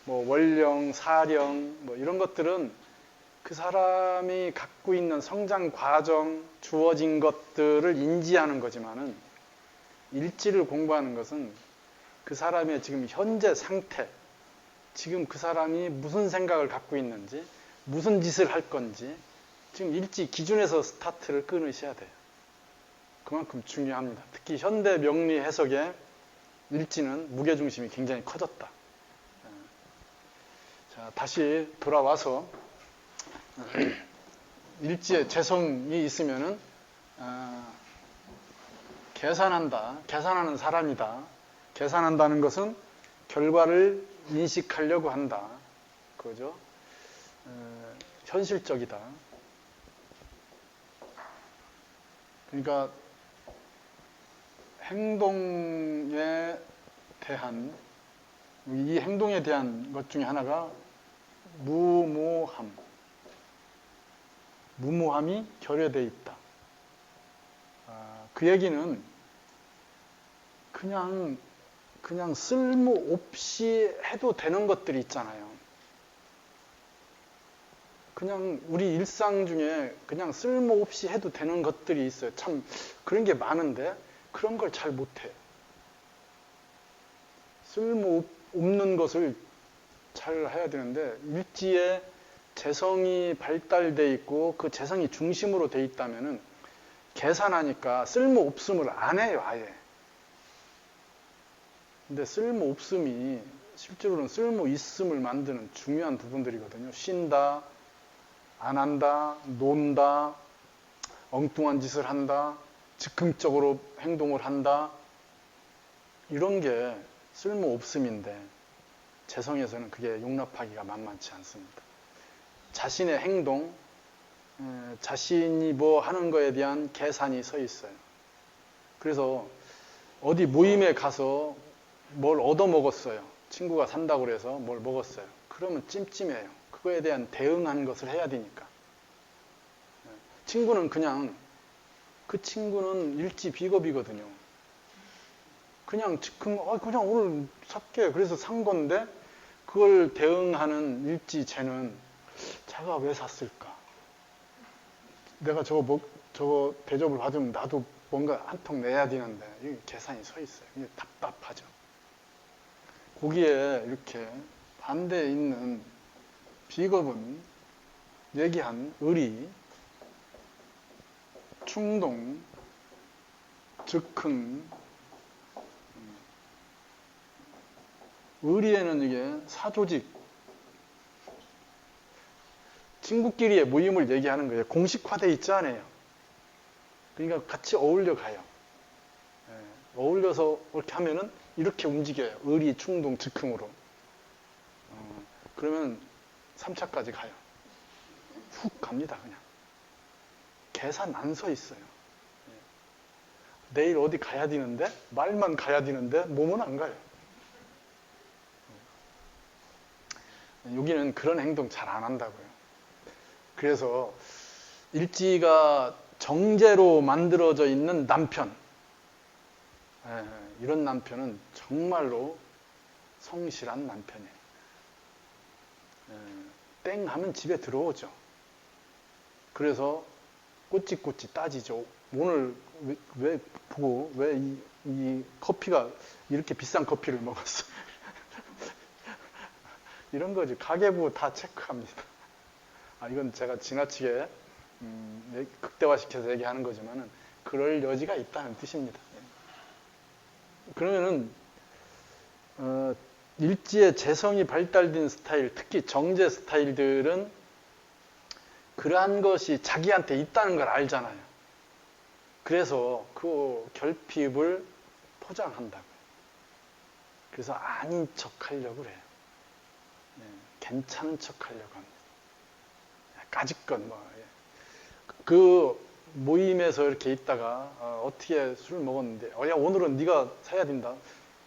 뭐 월령, 사령, 뭐 이런 것들은 그 사람이 갖고 있는 성장 과정, 주어진 것들을 인지하는 거지만은 일지를 공부하는 것은 그 사람의 지금 현재 상태, 지금 그 사람이 무슨 생각을 갖고 있는지, 무슨 짓을 할 건지, 지금 일지 기준에서 스타트를 끊으셔야 돼요. 그만큼 중요합니다. 특히 현대 명리 해석의 일지는 무게중심이 굉장히 커졌다. 자, 다시 돌아와서 일지에 재성이 있으면은 계산한다, 계산하는 사람이다. 계산한다는 것은 결과를 인식하려고 한다. 그죠? 현실적이다. 그러니까 행동에 대한, 이 행동에 대한 것 중에 하나가 무모함. 무모함이 결여되어 있다. 그 얘기는 그냥 쓸모없이 해도 되는 것들이 있잖아요. 그냥 우리 일상 중에 그냥 쓸모없이 해도 되는 것들이 있어요. 참 그런 게 많은데 그런 걸 잘 못해요. 쓸모없는 것을 잘 해야 되는데 일지에 재성이 발달되어 있고 그 재성이 중심으로 되어 있다면은 계산하니까 쓸모없음을 안 해요, 아예. 근데 쓸모없음이 실제로는 쓸모있음을 만드는 중요한 부분들이거든요. 쉰다, 안 한다, 논다, 엉뚱한 짓을 한다, 즉흥적으로 행동을 한다. 이런 게 쓸모없음인데 재성에서는 그게 용납하기가 만만치 않습니다. 자신의 행동, 자신이 뭐 하는 거에 대한 계산이 서 있어요. 그래서 어디 모임에 가서 뭘 얻어먹었어요. 친구가 산다고 그래서 뭘 먹었어요. 그러면 찜찜해요. 그거에 대한 대응하는 것을 해야 되니까. 친구는 그 친구는 일지 비겁이거든요. 그냥 즉흥, 그냥 오늘 살게. 그래서 산 건데, 그걸 대응하는 일지 쟤는 자가 왜 샀을까? 내가 저거 대접을 받으면 나도 뭔가 한 통 내야 되는데, 이게 계산이 서 있어요. 이게 답답하죠. 거기에 이렇게 반대에 있는 비겁은 얘기한 의리, 충동, 즉흥, 의리에는 이게 사조직, 친구끼리의 모임을 얘기하는 거예요. 공식화되어 있지 않아요. 그러니까 같이 어울려 가요. 어울려서 이렇게 하면은 이렇게 움직여요. 의리, 충동, 즉흥으로. 그러면 3차까지 가요. 훅 갑니다, 그냥. 계산 안 서 있어요. 내일 어디 가야 되는데, 말만 가야 되는데, 몸은 안 가요. 여기는 그런 행동 잘 안 한다고요. 그래서 일지가 정제로 만들어져 있는 남편, 이런 남편은 정말로 성실한 남편이에요. 땡 하면 집에 들어오죠. 그래서 꼬치꼬치 따지죠. 오늘 왜 보고 왜 이 커피가 이렇게 비싼 커피를 먹었어? 이런 거지. 가계부 다 체크합니다. 이건 제가 지나치게 극대화시켜서 얘기하는 거지만은 그럴 여지가 있다는 뜻입니다. 그러면은 일지의 재성이 발달된 스타일, 특히 정제 스타일들은 그러한 것이 자기한테 있다는 걸 알잖아요. 그래서 그 결핍을 포장한다고요. 그래서 아닌 척 하려고 그래요. 괜찮은 척 하려고 합니다. 까짓것 그 모임에서 이렇게 있다가 어떻게 술 먹었는데 야 오늘은 네가 사야 된다.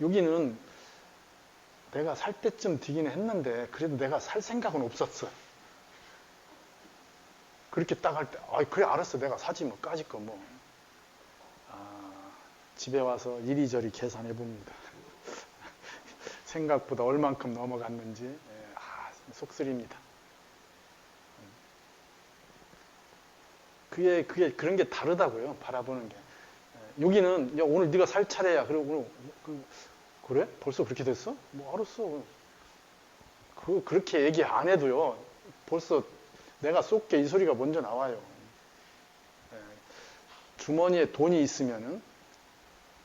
여기는 내가 살 때쯤 되긴 했는데 그래도 내가 살 생각은 없었어. 그렇게 딱 할 때 그래 알았어 내가 사지 뭐 까짓것 뭐. 집에 와서 이리저리 계산해 봅니다. 생각보다 얼만큼 넘어갔는지 속쓰립니다. 그게 그런 게 다르다고요. 바라보는 게. 여기는 야, 오늘 네가 살 차례야. 그리고 그래? 벌써 그렇게 됐어? 뭐 알았어. 그렇게 얘기 안 해도요. 벌써 내가 쏠게 이 소리가 먼저 나와요. 주머니에 돈이 있으면은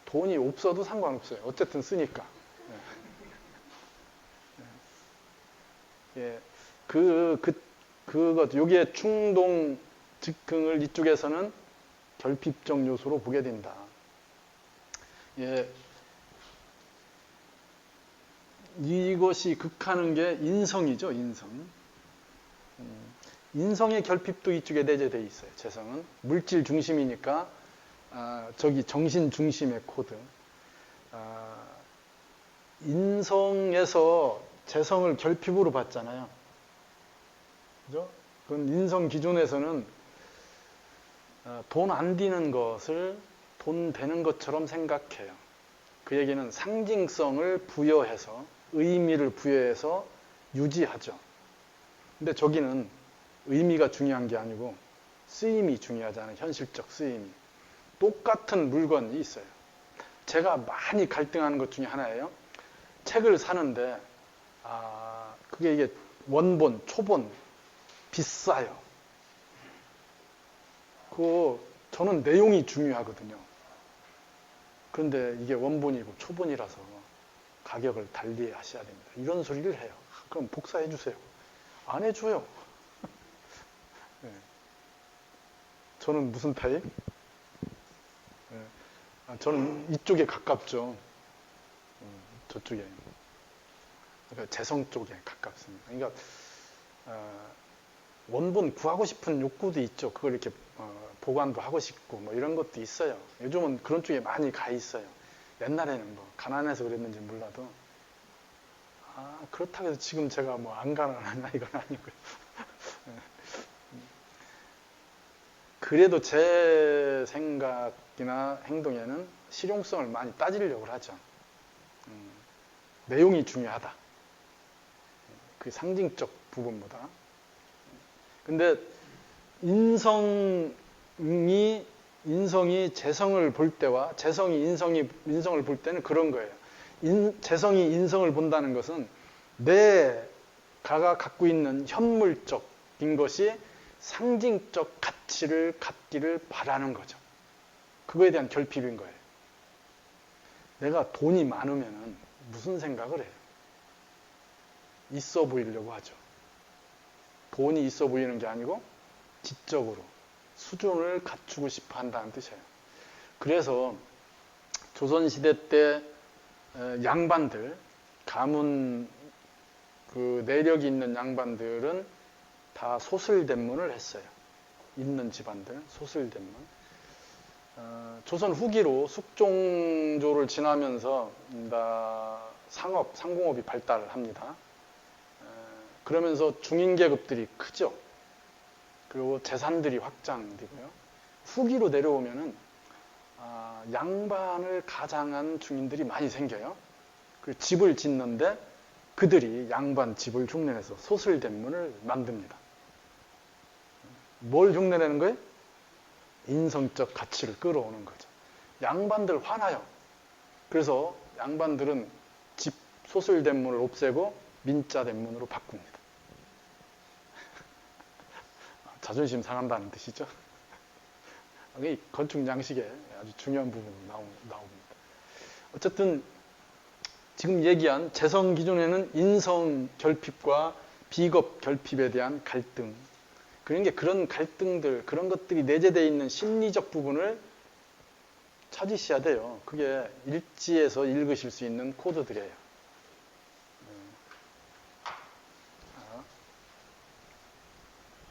돈이 없어도 상관없어요. 어쨌든 쓰니까. 예. 여기에 충동 즉흥을 이쪽에서는 결핍적 요소로 보게 된다. 예. 이것이 극하는 게 인성이죠, 인성. 인성의 결핍도 이쪽에 내재되어 있어요, 재성은. 물질 중심이니까, 저기 정신 중심의 코드. 인성에서 재성을 결핍으로 봤잖아요. 그죠? 그건 인성 기준에서는 돈 안 되는 것을 돈 되는 것처럼 생각해요. 그 얘기는 상징성을 부여해서, 의미를 부여해서 유지하죠. 근데 저기는 의미가 중요한 게 아니고 쓰임이 중요하잖아요. 현실적 쓰임이. 똑같은 물건이 있어요. 제가 많이 갈등하는 것 중에 하나예요. 책을 사는데 그게 이게 원본, 초본 비싸요. 저는 내용이 중요하거든요. 그런데 이게 원본이고 초본이라서 가격을 달리 하셔야 됩니다. 이런 소리를 해요. 그럼 복사해 주세요. 안 해줘요. 네. 저는 무슨 타입? 네. 저는 이쪽에 가깝죠. 저쪽에. 그러니까 재성 쪽에 가깝습니다. 그러니까 원본 구하고 싶은 욕구도 있죠. 그걸 이렇게 보관도 하고 싶고 뭐 이런 것도 있어요. 요즘은 그런 쪽에 많이 가 있어요. 옛날에는 뭐 가난해서 그랬는지 몰라도 그렇다고 해서 지금 제가 뭐 안 가난하냐 이건 아니고요. 그래도 제 생각이나 행동에는 실용성을 많이 따지려고 하죠. 내용이 중요하다. 그 상징적 부분보다. 근데 인성이 재성을 볼 때와 재성이 인성을 볼 때는 그런 거예요. 재성이 인성을 본다는 것은 내가가 갖고 있는 현물적인 것이 상징적 가치를 갖기를 바라는 거죠. 그거에 대한 결핍인 거예요. 내가 돈이 많으면 무슨 생각을 해요? 있어 보이려고 하죠. 돈이 있어 보이는 게 아니고 지적으로 수준을 갖추고 싶어 한다는 뜻이에요. 그래서 조선시대 때 양반들, 가문 내력이 있는 양반들은 다 소슬대문을 했어요. 있는 집안들, 소슬대문. 조선 후기로 숙종조를 지나면서 상공업이 발달합니다. 그러면서 중인계급들이 크죠. 그리고 재산들이 확장되고요. 후기로 내려오면은 양반을 가장한 중인들이 많이 생겨요. 그 집을 짓는데 그들이 양반 집을 흉내내서 소슬대문을 만듭니다. 뭘 흉내내는 거예요? 인성적 가치를 끌어오는 거죠. 양반들 화나요. 그래서 양반들은 집 소슬대문을 없애고 민자대문으로 바꿉니다. 자존심 상한다는 뜻이죠. 이 건축 양식의 아주 중요한 부분이 나옵니다. 어쨌든 지금 얘기한 재성 기준에는 인성 결핍과 비겁 결핍에 대한 갈등, 그런 갈등들, 그런 것들이 내재되어 있는 심리적 부분을 찾으셔야 돼요. 그게 일지에서 읽으실 수 있는 코드들이에요.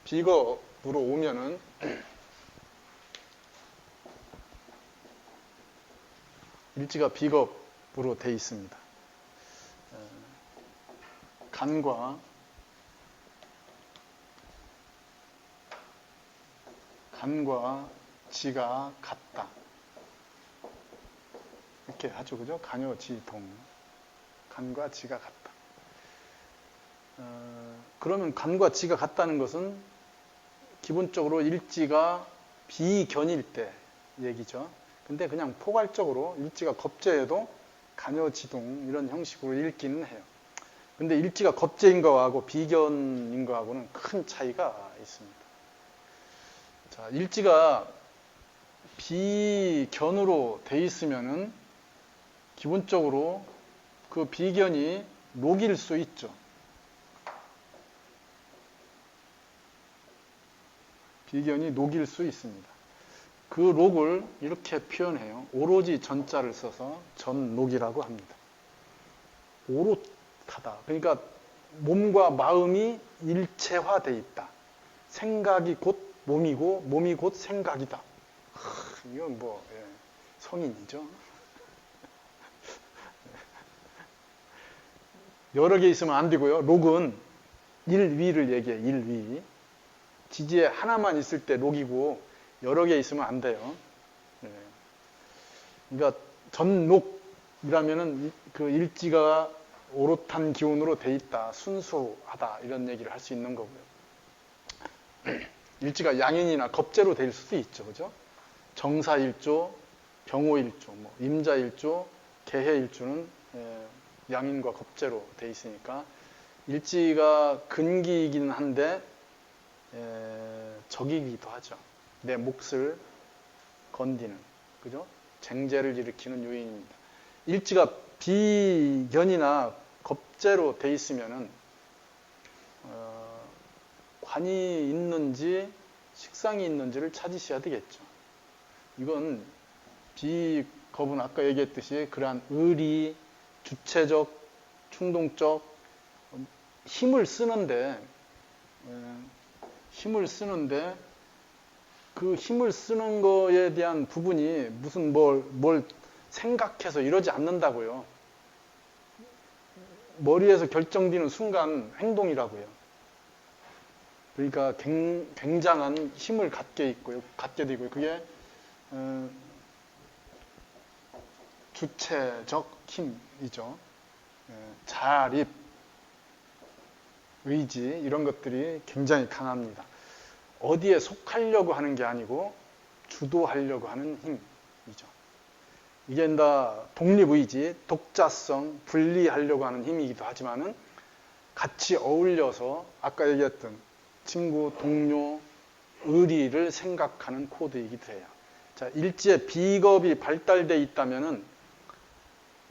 비겁으로 오면은 일지가 비겁으로 돼 있습니다. 간과 지가 같다. 이렇게 하죠, 그죠? 간요, 지, 동. 간과 지가 같다. 그러면 간과 지가 같다는 것은 기본적으로 일지가 비견일 때 얘기죠. 근데 그냥 포괄적으로 일지가 겁재해도 간여지동 이런 형식으로 읽기는 해요. 근데 일지가 겁재인 거하고 비견인 거하고는 큰 차이가 있습니다. 자, 일지가 비견으로 돼 있으면은 기본적으로 그 비견이 녹일 수 있죠. 비견이 녹일 수 있습니다. 그 녹을 이렇게 표현해요. 오로지 전자를 써서 전녹이라고 합니다. 오롯하다. 그러니까 몸과 마음이 일체화되어 있다. 생각이 곧 몸이고 몸이 곧 생각이다. 이건 뭐 성인이죠. 여러 개 있으면 안 되고요. 녹은 일위를 얘기해. 일위. 지지에 하나만 있을 때 녹이고 여러 개 있으면 안 돼요. 그러니까 전녹이라면은 그 일지가 오롯한 기운으로 돼 있다, 순수하다 이런 얘기를 할 수 있는 거고요. 일지가 양인이나 겁재로 될 수도 있죠, 그죠? 정사일조, 병호일조, 뭐 임자일조, 개해일조는 양인과 겁재로 돼 있으니까 일지가 근기이기는 한데 적이기도 하죠. 내 몫을 건디는, 그죠? 쟁제를 일으키는 요인입니다. 일지가 비견이나 겁재로 돼 있으면은 관이 있는지 식상이 있는지를 찾으셔야 되겠죠. 이건 비겁은 아까 얘기했듯이 그러한 의리, 주체적, 충동적 힘을 쓰는데 그 힘을 쓰는 거에 대한 부분이 무슨 뭘 생각해서 이러지 않는다고요. 머리에서 결정되는 순간 행동이라고요. 그러니까 굉장한 힘을 갖게 되고요. 그게 주체적 힘이죠. 자립, 의지 이런 것들이 굉장히 강합니다. 어디에 속하려고 하는 게 아니고 주도하려고 하는 힘이죠. 이게 다 독립의지, 독자성, 분리하려고 하는 힘이기도 하지만은 같이 어울려서 아까 얘기했던 친구, 동료, 의리를 생각하는 코드이기도 해요. 자, 일지에 비겁이 발달되어 있다면은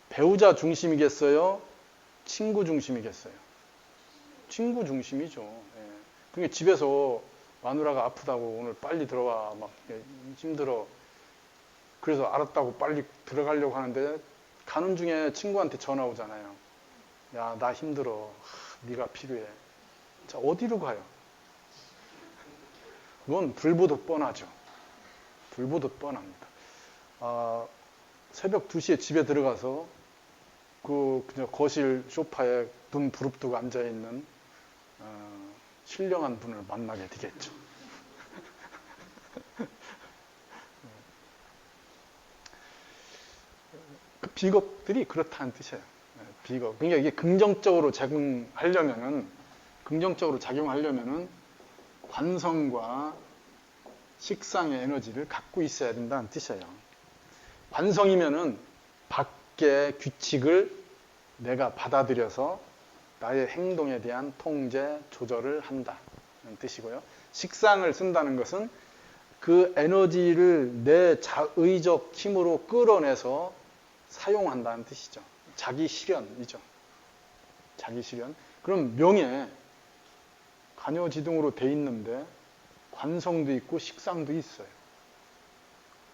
배우자 중심이겠어요? 친구 중심이겠어요? 친구 중심이죠. 예. 그러니까 집에서 마누라가 아프다고 오늘 빨리 들어와 막 힘들어. 그래서 알았다고 빨리 들어가려고 하는데 가는 중에 친구한테 전화 오잖아요. 야, 나 힘들어. 네가 필요해. 자, 어디로 가요? 그건 불보듯 뻔하죠. 불보듯 뻔합니다. 새벽 2시에 집에 들어가서 그냥 거실 소파에 눈 부릅뜨고 앉아있는 신령한 분을 만나게 되겠죠. 그 비겁들이 그렇다는 뜻이에요. 비겁. 그러니까 이게 긍정적으로 작용하려면은 관성과 식상의 에너지를 갖고 있어야 된다는 뜻이에요. 관성이면은 밖의 규칙을 내가 받아들여서 나의 행동에 대한 통제, 조절을 한다는 뜻이고요. 식상을 쓴다는 것은 그 에너지를 내 자의적 힘으로 끌어내서 사용한다는 뜻이죠. 자기 실현이죠. 자기 실현. 그럼 명에 간여지동으로 돼 있는데 관성도 있고 식상도 있어요.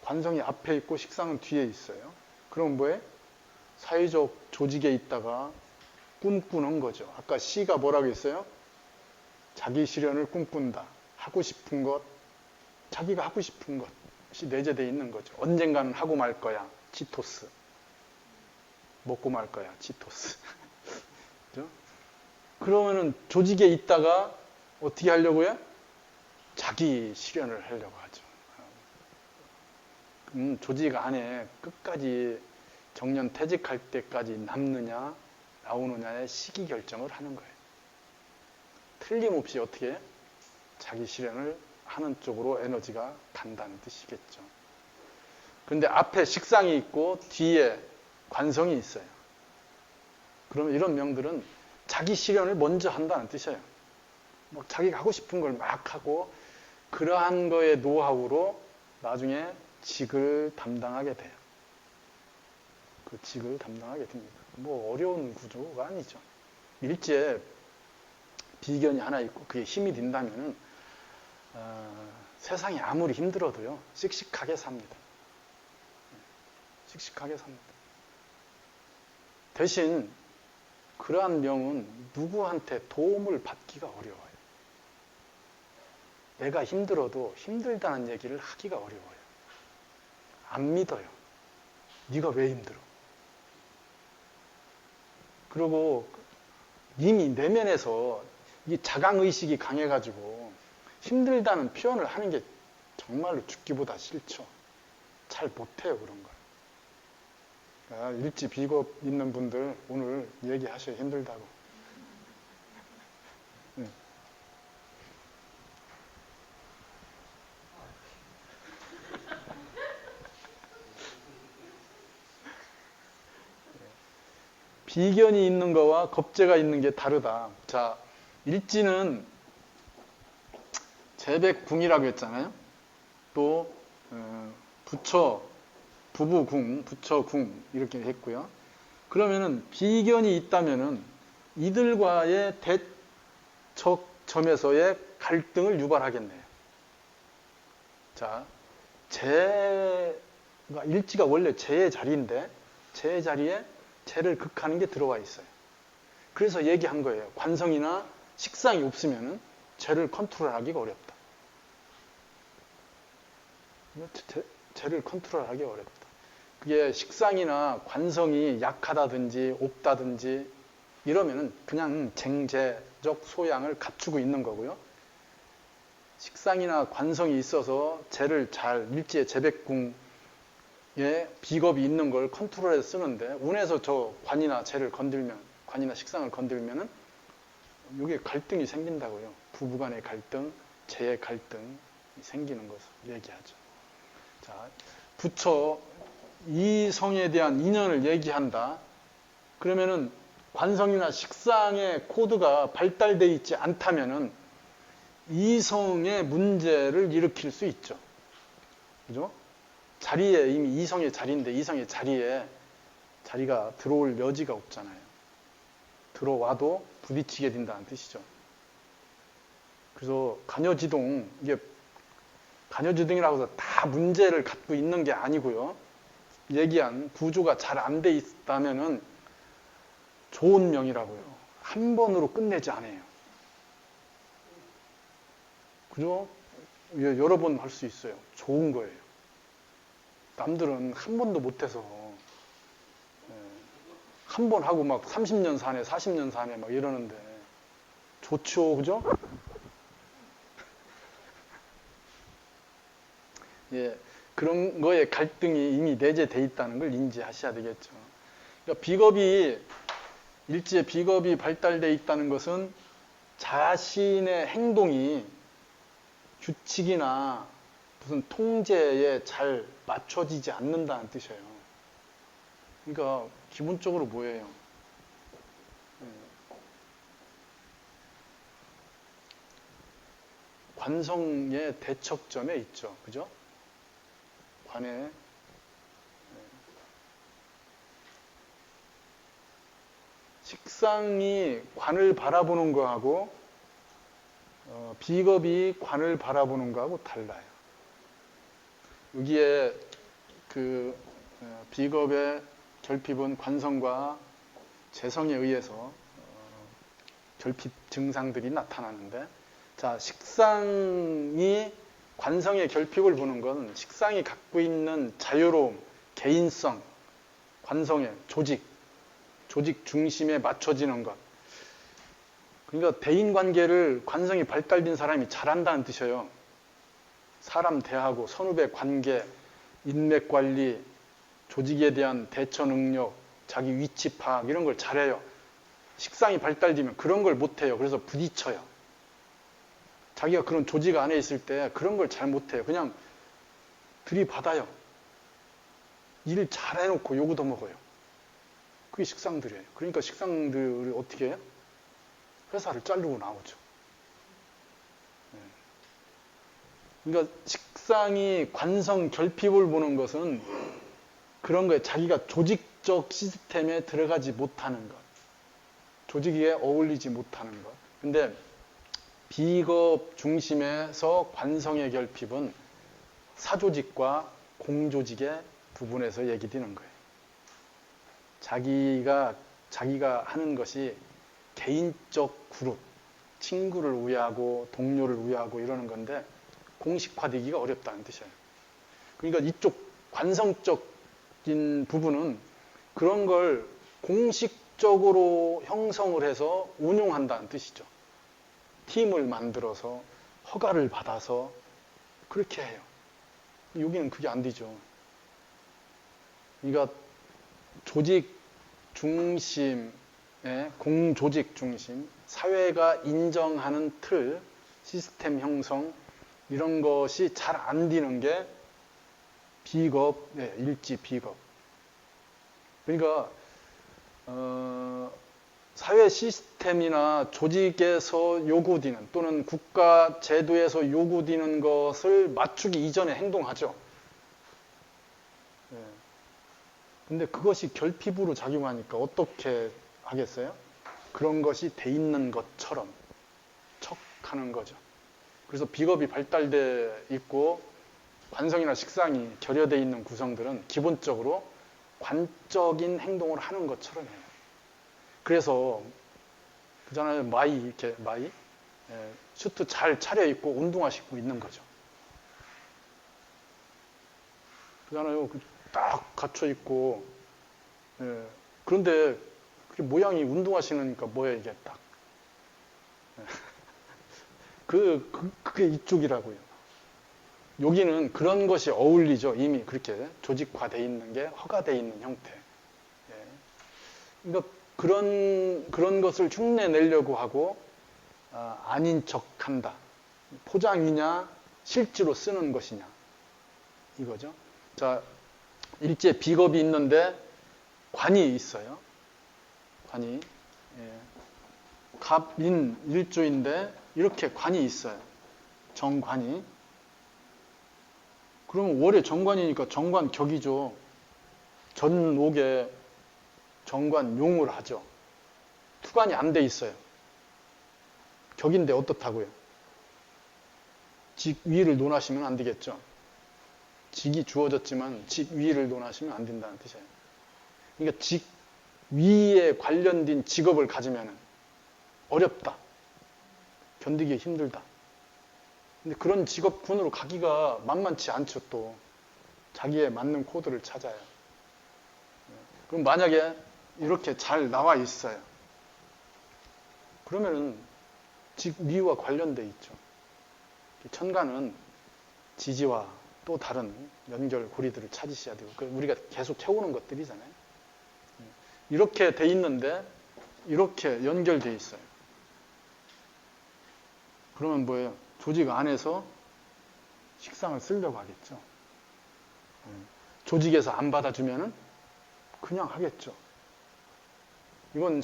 관성이 앞에 있고 식상은 뒤에 있어요. 그럼 뭐해? 사회적 조직에 있다가 꿈꾸는 거죠. 아까 시가 뭐라고 했어요? 자기 실현을 꿈꾼다. 하고 싶은 것, 자기가 하고 싶은 것이 내재되어 있는 거죠. 언젠가는 하고 말 거야. 치토스. 먹고 말 거야. 치토스. 그죠? 그러면은 조직에 있다가 어떻게 하려고 해? 자기 실현을 하려고 하죠. 조직 안에 끝까지 정년 퇴직할 때까지 남느냐, 나오느냐의 시기 결정을 하는 거예요. 틀림없이 어떻게 자기 실현을 하는 쪽으로 에너지가 간다는 뜻이겠죠. 그런데 앞에 식상이 있고 뒤에 관성이 있어요. 그러면 이런 명들은 자기 실현을 먼저 한다는 뜻이에요. 막 자기가 하고 싶은 걸 막 하고 그러한 거의 노하우로 나중에 직을 담당하게 돼요. 그 직을 담당하게 됩니다. 뭐 어려운 구조가 아니죠. 일지에 비견이 하나 있고 그게 힘이 된다면은 세상이 아무리 힘들어도요 씩씩하게 삽니다. 씩씩하게 삽니다. 대신 그러한 명은 누구한테 도움을 받기가 어려워요. 내가 힘들어도 힘들다는 얘기를 하기가 어려워요. 안 믿어요. 네가 왜 힘들어? 그리고 이미 내면에서 이 자강의식이 강해가지고 힘들다는 표현을 하는 게 정말로 죽기보다 싫죠. 잘 못해요, 그런 걸. 그러니까 일지 비겁 있는 분들 오늘 얘기하셔야 힘들다고. 비견이 있는 거와 겁재가 있는 게 다르다. 자, 일지는 재백궁이라고 했잖아요. 또 부처, 부부궁, 부처궁 이렇게 했고요. 그러면은 비견이 있다면은 이들과의 대척점에서의 갈등을 유발하겠네요. 자, 일지가 원래 재의 자리인데 재의 자리에 재를 극하는 게 들어와 있어요. 그래서 얘기한 거예요. 관성이나 식상이 없으면은 재를 컨트롤하기가 어렵다. 재를 컨트롤하기 어렵다. 그게 식상이나 관성이 약하다든지 없다든지 이러면은 그냥 쟁재적 소양을 갖추고 있는 거고요. 식상이나 관성이 있어서 재를 잘 일지의 재백궁에 비겁이 있는 걸 컨트롤해서 쓰는데 운에서 저 관이나 재를 건들면 관이나 식상을 건들면은 이게 갈등이 생긴다고요. 부부간의 갈등, 재의 갈등이 생기는 것을 얘기하죠. 자, 부처 이성에 대한 인연을 얘기한다. 그러면은 관성이나 식상의 코드가 발달되어 있지 않다면은 이성의 문제를 일으킬 수 있죠. 그죠? 자리에 이미 이성의 자리인데 이성의 자리가 들어올 여지가 없잖아요. 들어와도 부딪히게 된다는 뜻이죠. 그래서 간여지동, 이게 간여지동이라고 해서 다 문제를 갖고 있는 게 아니고요. 얘기한 구조가 잘 안 돼 있다면은 좋은 명이라고요. 한 번으로 끝내지 않아요. 그죠? 여러 번 할 수 있어요. 좋은 거예요. 남들은 한 번도 못해서 한 번 하고 막 30년 사네, 40년 사네 막 이러는데 좋죠, 그죠? 예, 그런 거에 갈등이 이미 내재되어 있다는 걸 인지하셔야 되겠죠. 그러니까 일지의 비겁이 발달되어 있다는 것은 자신의 행동이 규칙이나 무슨 통제에 잘 맞춰지지 않는다는 뜻이에요. 그러니까 기본적으로 뭐예요? 관성의 대척점에 있죠. 그죠? 관에 식상이 관을 바라보는 거하고 비겁이 관을 바라보는 거하고 달라요. 여기에 그 비겁의 결핍은 관성과 재성에 의해서 결핍 증상들이 나타나는데, 자, 식상이 관성의 결핍을 보는 건 식상이 갖고 있는 자유로움, 개인성, 관성의 조직 중심에 맞춰지는 것. 그러니까 대인관계를 관성이 발달된 사람이 잘한다는 뜻이에요. 사람 대하고 선후배 관계, 인맥관리, 조직에 대한 대처 능력, 자기 위치 파악 이런 걸 잘해요. 식상이 발달되면 그런 걸 못해요. 그래서 부딪혀요. 자기가 그런 조직 안에 있을 때 그런 걸 잘 못해요. 그냥 들이받아요. 일 잘해놓고 요구도 먹어요. 그게 식상들이에요. 그러니까 식상들이 어떻게 해요? 회사를 자르고 나오죠. 그러니까 식상이 관성 결핍을 보는 것은 그런 거예요. 자기가 조직적 시스템에 들어가지 못하는 것. 조직에 어울리지 못하는 것. 근데 비겁 중심에서 관성의 결핍은 사조직과 공조직의 부분에서 얘기되는 거예요. 자기가 하는 것이 개인적 그룹, 친구를 위하고 동료를 위하고 이러는 건데 공식화되기가 어렵다는 뜻이에요. 그러니까 이쪽 관성적인 부분은 그런 걸 공식적으로 형성을 해서 운용한다는 뜻이죠. 팀을 만들어서 허가를 받아서 그렇게 해요. 여기는 그게 안 되죠. 그러니까 조직 중심의 공조직 중심, 사회가 인정하는 틀, 시스템 형성 이런 것이 잘 안 되는 게 비겁, 일지 비겁. 그러니까 사회 시스템이나 조직에서 요구되는 또는 국가 제도에서 요구되는 것을 맞추기 이전에 행동하죠. 근데 그것이 결핍으로 작용하니까 어떻게 하겠어요? 그런 것이 돼 있는 것처럼 척하는 거죠. 그래서 비겁이 발달돼 있고 관성이나 식상이 결여돼 있는 구성들은 기본적으로 관적인 행동을 하는 것처럼 해요. 그래서 그잖아요. 이렇게 슈트 잘 차려입고 운동화 신고 있는 거죠. 그잖아요. 딱 갖춰 입고 그런데 그게 모양이 운동화 신으니까 뭐야 이게 딱 그게 이쪽이라고요. 여기는 그런 것이 어울리죠. 이미 그렇게 조직화되어 있는 게 허가되어 있는 형태. 그러니까 그런 것을 흉내내려고 하고 아닌 척한다. 포장이냐 실제로 쓰는 것이냐 이거죠. 자, 일제 비겁이 있는데 관이 있어요. 관이 갑인 일조인데 이렇게 관이 있어요. 정관이. 그러면 월에 정관이니까 정관격이죠. 전옥에 정관용을 하죠. 투관이 안 돼 있어요. 격인데 어떻다고요? 직 위를 논하시면 안 되겠죠. 직이 주어졌지만 직 위를 논하시면 안 된다는 뜻이에요. 그러니까 직 위에 관련된 직업을 가지면 어렵다. 견디기 힘들다. 근데 그런 직업군으로 가기가 만만치 않죠. 또 자기에 맞는 코드를 찾아요. 그럼 만약에 이렇게 잘 나와 있어요. 그러면은 직위와 관련돼 있죠. 천간은 지지와 또 다른 연결 고리들을 찾으셔야 되고 우리가 계속 채우는 것들이잖아요. 이렇게 돼 있는데 이렇게 연결돼 있어요. 그러면 뭐예요? 조직 안에서 식상을 쓰려고 하겠죠. 조직에서 안 받아주면은 그냥 하겠죠. 이건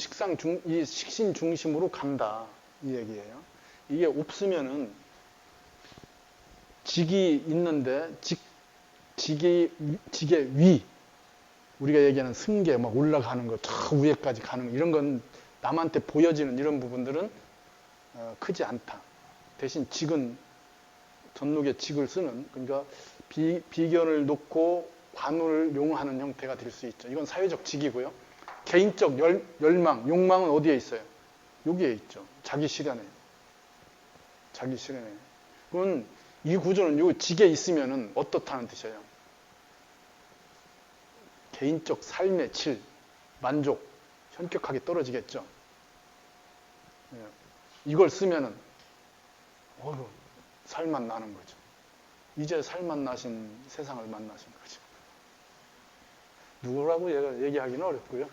이 식신 중심으로 간다 이 얘기예요. 이게 없으면은 직이 있는데 직의 위 우리가 얘기하는 승계 막 올라가는 거 저 위에까지 가는 거 이런 건 남한테 보여지는 이런 부분들은 크지 않다. 대신 직은 전록의 직을 쓰는 그러니까 비견을 놓고 관을 용하는 형태가 될 수 있죠. 이건 사회적 직이고요. 개인적 열망, 욕망은 어디에 있어요? 여기에 있죠. 자기 실현에. 자기 실현에. 그건 이 구조는 요 직에 있으면은 어떻다는 뜻이에요? 개인적 삶의 질, 만족, 현격하게 떨어지겠죠. 이걸 쓰면은 살맛 나는 거죠. 이제 살맛 나신 세상을 만나신 거죠. 누구라고 얘기하기는 어렵고요.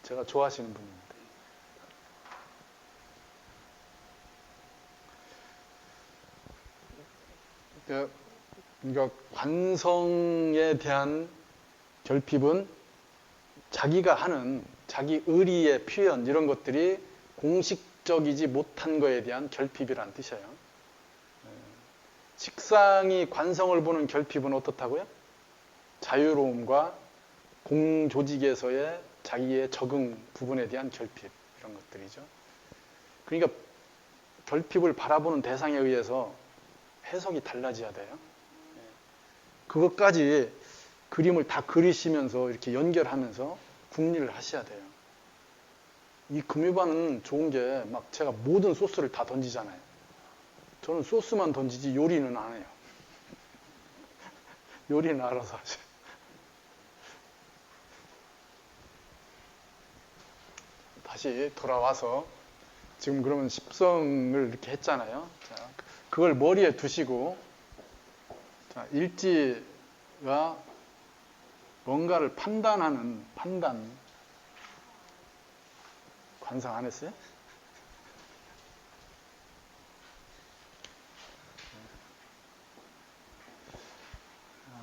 제가 좋아하시는 분입니다. 그러니까 관성에 대한 결핍은 자기가 하는 자기 의리의 표현 이런 것들이 공식적이지 못한 거에 대한 결핍이란 뜻이에요. 식상이 관성을 보는 결핍은 어떻다고요? 자유로움과 공조직에서의 자기의 적응 부분에 대한 결핍 이런 것들이죠. 그러니까 결핍을 바라보는 대상에 의해서 해석이 달라져야 돼요. 그것까지 그림을 다 그리시면서 이렇게 연결하면서 궁리를 하셔야 돼요. 이 금유반은 좋은 게 막 제가 모든 소스를 다 던지잖아요. 저는 소스만 던지지 요리는 안 해요. 요리는 알아서 하죠. 다시 돌아와서 지금 그러면 십성을 이렇게 했잖아요. 자, 그걸 머리에 두시고 자, 일지가 뭔가를 판단하는 판단 관상 안 했어요?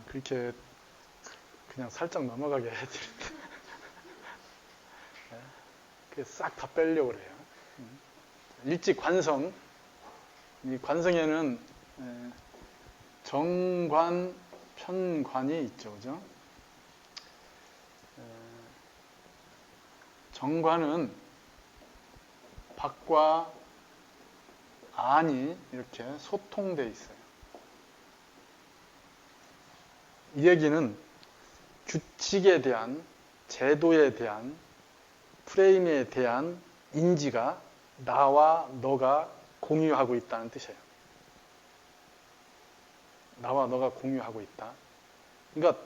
그렇게 그냥 살짝 넘어가게 해드릴게요. 싹 다 빼려고 그래요. 일지 관성. 이 관성에는 정관, 편관이 있죠. 그죠? 정관은 밖과 안이 이렇게 소통되어 있어요. 이 얘기는 규칙에 대한, 제도에 대한, 프레임에 대한 인지가 나와 너가 공유하고 있다는 뜻이에요. 나와 너가 공유하고 있다. 그러니까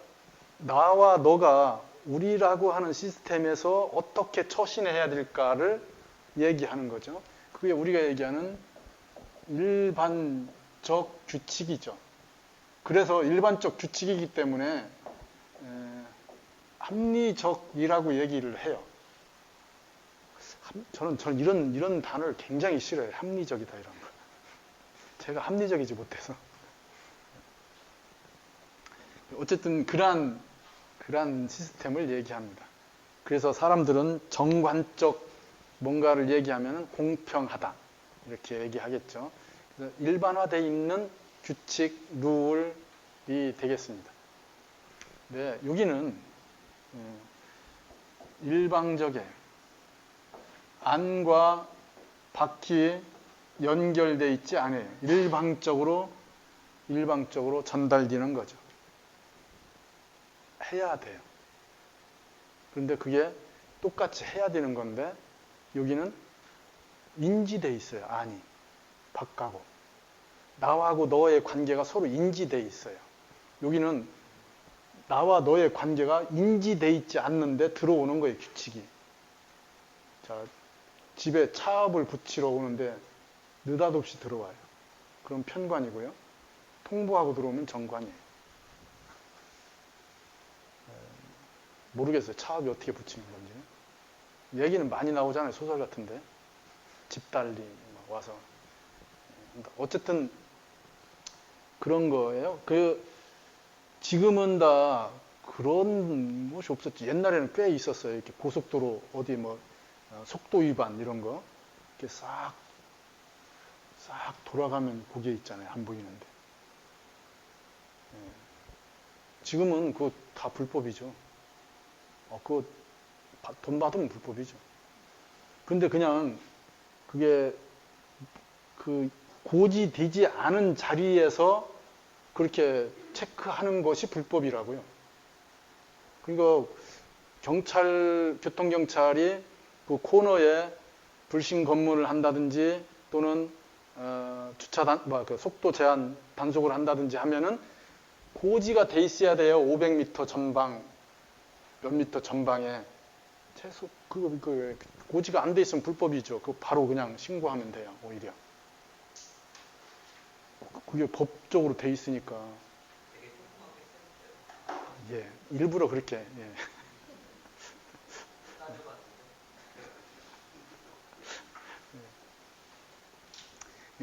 나와 너가 우리라고 하는 시스템에서 어떻게 처신해야 될까를 얘기하는 거죠. 그게 우리가 얘기하는 일반적 규칙이죠. 그래서 일반적 규칙이기 때문에 합리적이라고 얘기를 해요. 저는 이런 단어를 굉장히 싫어해요. 합리적이다 이런 거. 제가 합리적이지 못해서. 어쨌든 그러한 시스템을 얘기합니다. 그래서 사람들은 정관적 뭔가를 얘기하면 공평하다 이렇게 얘기하겠죠. 그래서 일반화되어 있는 규칙, 룰이 되겠습니다. 네, 여기는 일방적에 안과 밖이 연결되어 있지 않아요. 일방적으로 전달되는 거죠. 해야 돼요. 그런데 그게 똑같이 해야 되는 건데 여기는 인지되어 있어요. 안이 밖하고 나하고 너의 관계가 서로 인지되어 있어요. 여기는 나와 너의 관계가 인지되어 있지 않는데 들어오는 거예요. 규칙이. 자, 집에 차압을 붙이러 오는데 느닷없이 들어와요. 그럼 편관이고요. 통보하고 들어오면 정관이에요. 모르겠어요. 차압이 어떻게 붙이는 건지. 얘기는 많이 나오잖아요. 소설 같은데. 집달리 와서. 어쨌든 그런 거예요. 지금은 다 그런 것이 없었지. 옛날에는 꽤 있었어요. 이렇게 고속도로 어디 속도 위반 이런 거. 이렇게 싹 돌아가면 그게 있잖아요. 안 보이는데. 지금은 그거 다 불법이죠. 그거 돈 받으면 불법이죠. 근데 그냥 그게 고지되지 않은 자리에서 그렇게 체크하는 것이 불법이라고요. 그러니까 교통경찰이 그 코너에 불신 검문을 한다든지 또는 속도 제한 단속을 한다든지 하면은 고지가 돼 있어야 돼요. 500m 전방, 몇 미터 전방에 최소 고지가 안 돼 있으면 불법이죠. 그거 바로 그냥 신고하면 돼요. 오히려. 그게 법적으로 돼 있으니까. 예, 일부러 그렇게. 예.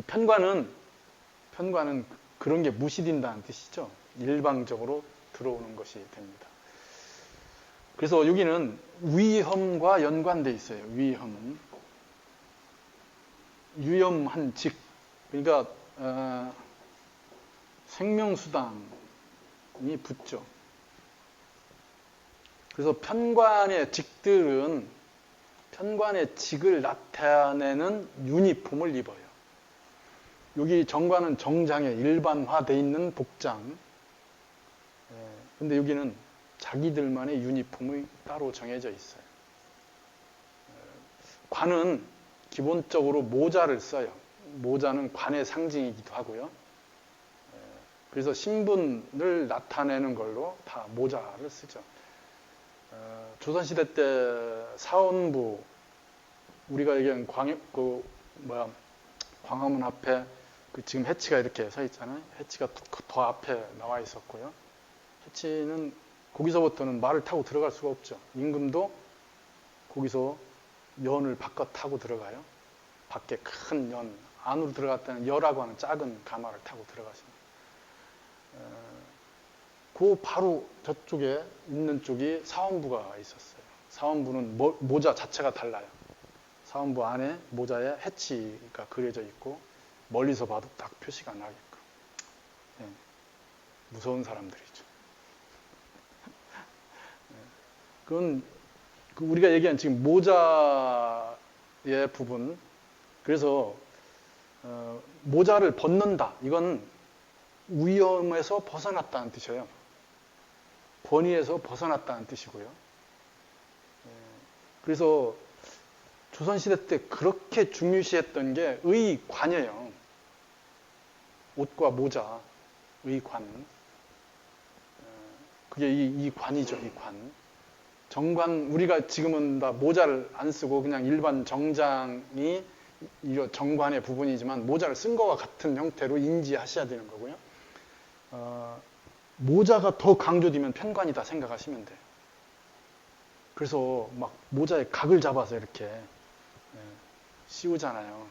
편관은 그런 게 무시된다는 뜻이죠. 일방적으로 들어오는 것이 됩니다. 그래서 여기는 위험과 연관돼 있어요. 위험은 위험한 직, 그러니까 생명수당이 붙죠. 그래서 편관의 직들은 편관의 직을 나타내는 유니폼을 입어요. 여기 정관은 정장에 일반화되어 있는 복장. 근데 여기는 자기들만의 유니폼이 따로 정해져 있어요. 관은 기본적으로 모자를 써요. 모자는 관의 상징이기도 하고요. 그래서 신분을 나타내는 걸로 다 모자를 쓰죠. 조선시대 때 사원부, 우리가 얘기한 광화문 앞에 지금 해치가 이렇게 서 있잖아요. 해치가 더 앞에 나와 있었고요. 해치는 거기서부터는 말을 타고 들어갈 수가 없죠. 임금도 거기서 연을 바꿔 타고 들어가요. 밖에 큰 연, 안으로 들어갈 때는 여라고 하는 작은 가마를 타고 들어가십니다. 그 바로 저쪽에 있는 쪽이 사원부가 있었어요. 사원부는 모자 자체가 달라요. 사원부 안에 모자에 해치가 그려져 있고 멀리서 봐도 딱 표시가 나게끔. 무서운 사람들이죠. 그건 우리가 얘기한 지금 모자의 부분. 그래서 모자를 벗는다. 이건 위험에서 벗어났다는 뜻이에요. 권위에서 벗어났다는 뜻이고요. 그래서 조선시대 때 그렇게 중요시했던 게 의관이에요. 옷과 모자, 의관. 그게 이 관이죠, 이 관. 정관, 우리가 지금은 다 모자를 안 쓰고 그냥 일반 정장이 정관의 부분이지만 모자를 쓴 것과 같은 형태로 인지하셔야 되는 거고요. 모자가 더 강조되면 편관이다 생각하시면 돼요. 그래서 막 모자에 각을 잡아서 이렇게 씌우잖아요.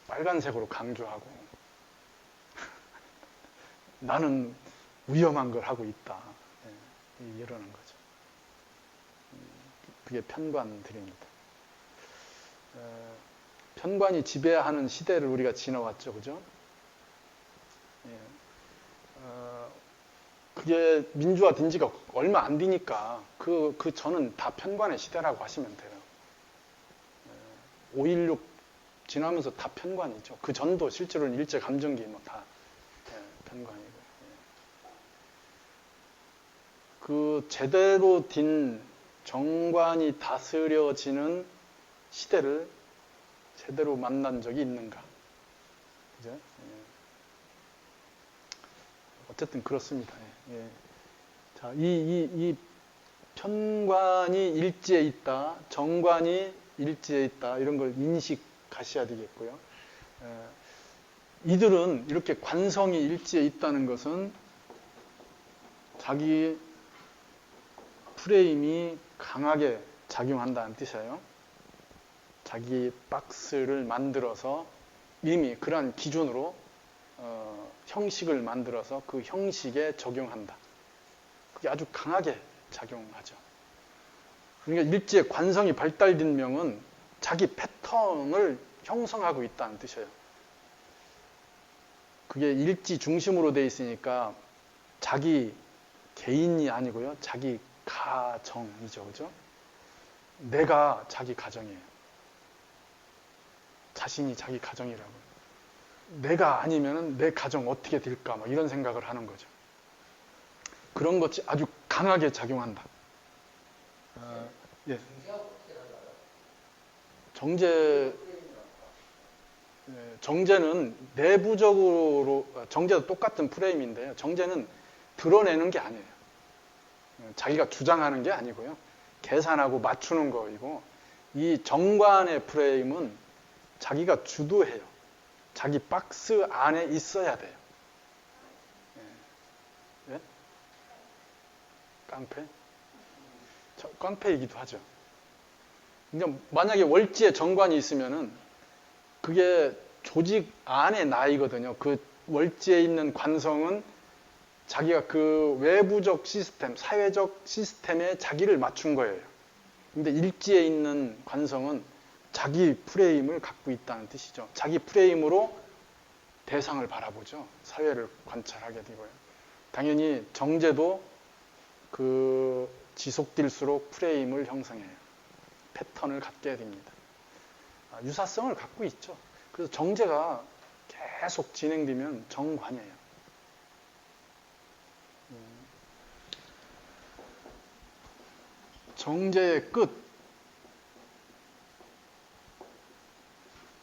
빨간색으로 강조하고 나는 위험한 걸 하고 있다. 이러는 거죠. 그게 편관들입니다. 편관이 지배하는 시대를 우리가 지나왔죠. 그죠? 그게 민주화된 지가 얼마 안 되니까 그 전은 다 편관의 시대라고 하시면 돼요. 5.16 지나면서 다 편관이죠. 그 전도 실제로는 일제감정기 다 편관이고. 그 제대로 된 정관이 다스려지는 시대를 제대로 만난 적이 있는가? 그죠? 어쨌든 그렇습니다. 자, 이 편관이 일지에 있다, 정관이 일지에 있다, 이런 걸 인식하셔야 되겠고요. 이들은 이렇게 관성이 일지에 있다는 것은 자기 프레임이 강하게 작용한다는 뜻이에요. 자기 박스를 만들어서 이미 그러한 기준으로 형식을 만들어서 그 형식에 적용한다. 그게 아주 강하게 작용하죠. 그러니까 일지의 관성이 발달된 명은 자기 패턴을 형성하고 있다는 뜻이에요. 그게 일지 중심으로 돼 있으니까 자기 개인이 아니고요. 자기 가정이죠. 그죠? 내가 자기 가정이에요. 자신이 자기 가정이라고요. 내가 아니면 내 가정 어떻게 될까? 뭐 이런 생각을 하는 거죠. 그런 것이 아주 강하게 작용한다. 예. 정제는 내부적으로, 정제도 똑같은 프레임인데요. 정제는 드러내는 게 아니에요. 자기가 주장하는 게 아니고요. 계산하고 맞추는 거이고, 이 정관의 프레임은 자기가 주도해요. 자기 박스 안에 있어야 돼요. 예? 깡패? 깡패이기도 하죠. 그러니까 만약에 월지에 정관이 있으면은 그게 조직 안의 나이거든요. 그 월지에 있는 관성은 자기가 그 외부적 시스템, 사회적 시스템에 자기를 맞춘 거예요. 근데 일지에 있는 관성은 자기 프레임을 갖고 있다는 뜻이죠. 자기 프레임으로 대상을 바라보죠. 사회를 관찰하게 되고요. 당연히 정제도 그 지속될수록 프레임을 형성해요. 패턴을 갖게 됩니다. 유사성을 갖고 있죠. 그래서 정제가 계속 진행되면 정관이에요. 정제의 끝,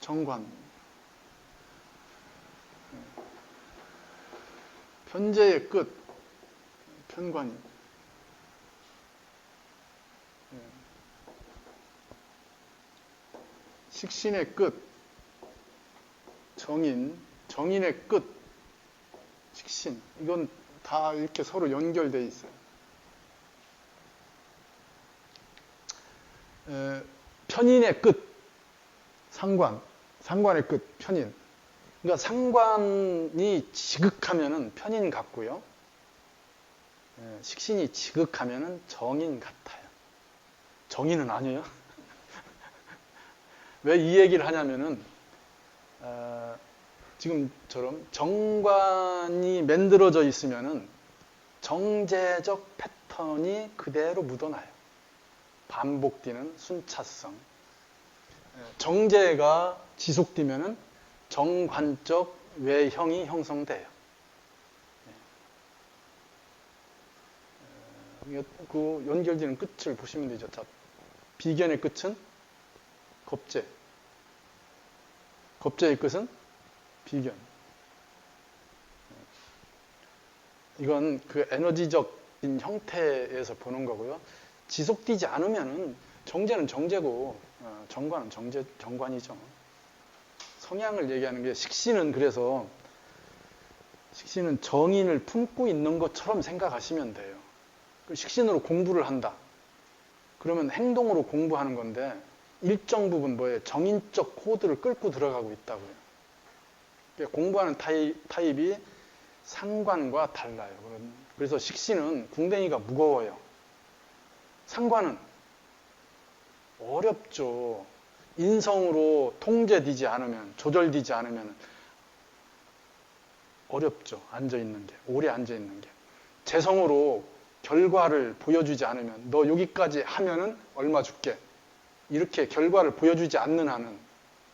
정관. 편제의 끝, 편관이. 식신의 끝, 정인, 정인의 끝, 식신. 이건 다 이렇게 서로 연결되어 있어요. 편인의 끝, 상관, 상관의 끝, 편인. 그러니까 상관이 지극하면은 편인 같고요. 식신이 지극하면은 정인 같아요. 정인은 아니에요. 왜 이 얘기를 하냐면은 지금처럼 정관이 만들어져 있으면은 정제적 패턴이 그대로 묻어나요. 반복되는 순차성. 정제가 지속되면은 정관적 외형이 형성돼요. 그 연결되는 끝을 보시면 되죠. 자, 비견의 끝은 겁제. 겁제의 끝은 비견. 이건 그 에너지적인 형태에서 보는 거고요. 지속되지 않으면은 정제는 정제고 정관은 정관이죠. 성향을 얘기하는 게 식신은 그래서 식신은 정인을 품고 있는 것처럼 생각하시면 돼요. 식신으로 공부를 한다. 그러면 행동으로 공부하는 건데 일정 부분 뭐예요? 정인적 코드를 끌고 들어가고 있다고요. 공부하는 타입이 상관과 달라요. 그래서 식신은 궁뎅이가 무거워요. 상관은 어렵죠. 인성으로 통제되지 않으면, 조절되지 않으면 어렵죠. 앉아있는 게, 오래 앉아있는 게. 재성으로 결과를 보여주지 않으면, 너 여기까지 하면은 얼마 줄게. 이렇게 결과를 보여주지 않는 한은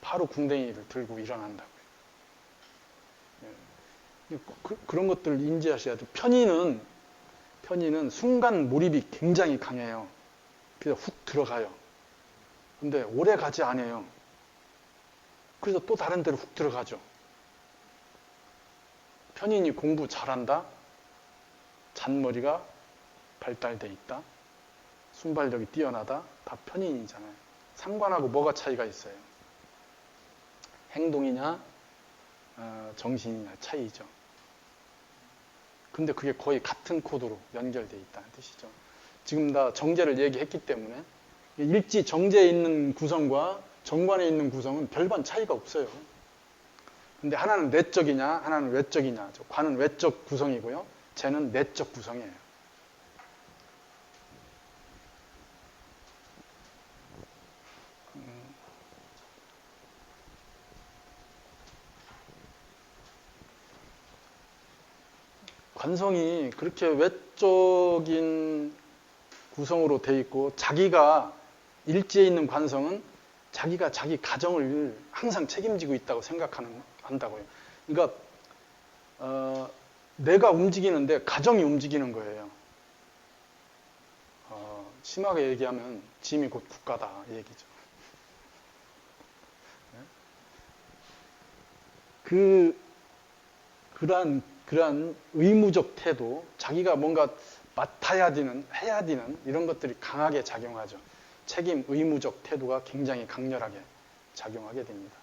바로 궁뎅이를 들고 일어난다고요. 그런 것들을 인지하셔야 돼요. 편인은 순간 몰입이 굉장히 강해요. 그래서 훅 들어가요. 근데 오래 가지 않아요. 그래서 또 다른 데로 훅 들어가죠. 편인이 공부 잘한다? 잔머리가 발달돼 있다? 순발력이 뛰어나다? 다 편인이잖아요. 상관하고 뭐가 차이가 있어요? 행동이냐, 정신이냐 차이죠. 근데 그게 거의 같은 코드로 연결되어 있다는 뜻이죠. 지금 다 정제를 얘기했기 때문에 일지 정제에 있는 구성과 정관에 있는 구성은 별반 차이가 없어요. 근데 하나는 내적이냐, 하나는 외적이냐. 관은 외적 구성이고요. 재는 내적 구성이에요. 관성이 그렇게 외적인 구성으로 돼 있고 자기가 일지에 있는 관성은 자기가 자기 가정을 항상 책임지고 있다고 한다고요. 그러니까 내가 움직이는데 가정이 움직이는 거예요. 심하게 얘기하면 짐이 곧 국가다 이 얘기죠. 그러한 의무적 태도, 자기가 뭔가 맡아야 되는, 해야 되는 이런 것들이 강하게 작용하죠. 책임, 의무적 태도가 굉장히 강렬하게 작용하게 됩니다.